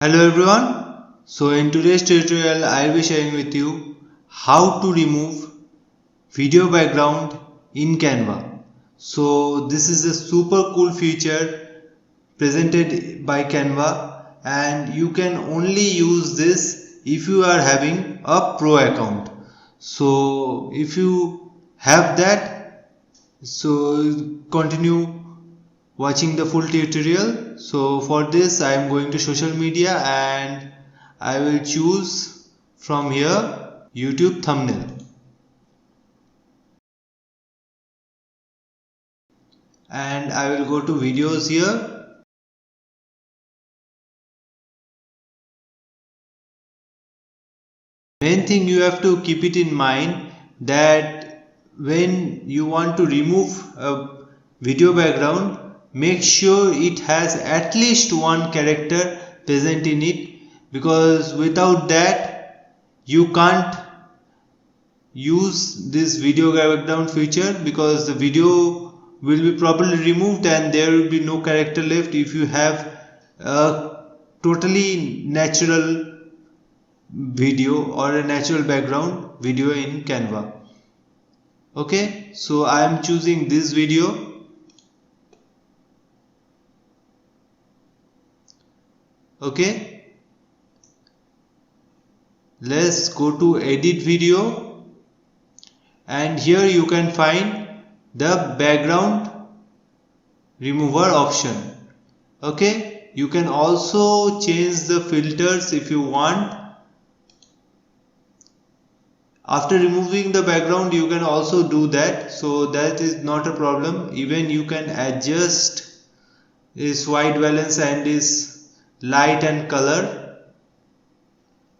Hello everyone. So in today's tutorial I will be sharing with you how to remove video background in Canva. So this is a super cool feature presented by Canva, and you can only use this if you are having a pro account. So if you have that, so continue watching the full tutorial. So for this I am going to social media and I will choose from here YouTube thumbnail, and I will go to videos here. Main thing you have to keep it in mind that when you want to remove a video background, make sure it has at least one character present in it, because without that you can't use this video background feature, because the video will be properly removed and there will be no character left if you have a totally natural video or a natural background video in Canva. Okay, so I am choosing this video. Okay, let's go to edit video, and here you can find the background remover option. Okay, you can also change the filters if you want. After removing the background you can also do that, so that is not a problem. Even you can adjust its white balance and its light and color.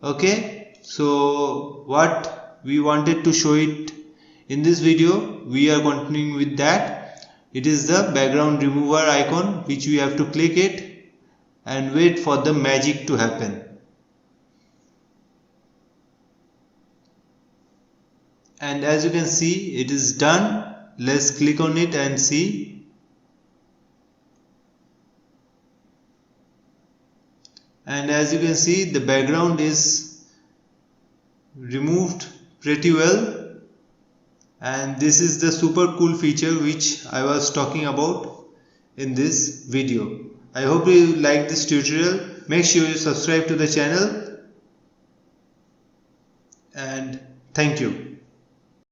Okay, so what we wanted to show it in this video, we are continuing with that. It is the background remover icon, which we have to click it and wait for the magic to happen. And as you can see, it is done. Let's click on it and see. And as you can see, the background is removed pretty well, and this is the super cool feature which I was talking about in this video. I hope you like this tutorial. Make sure you subscribe to the channel, and thank you.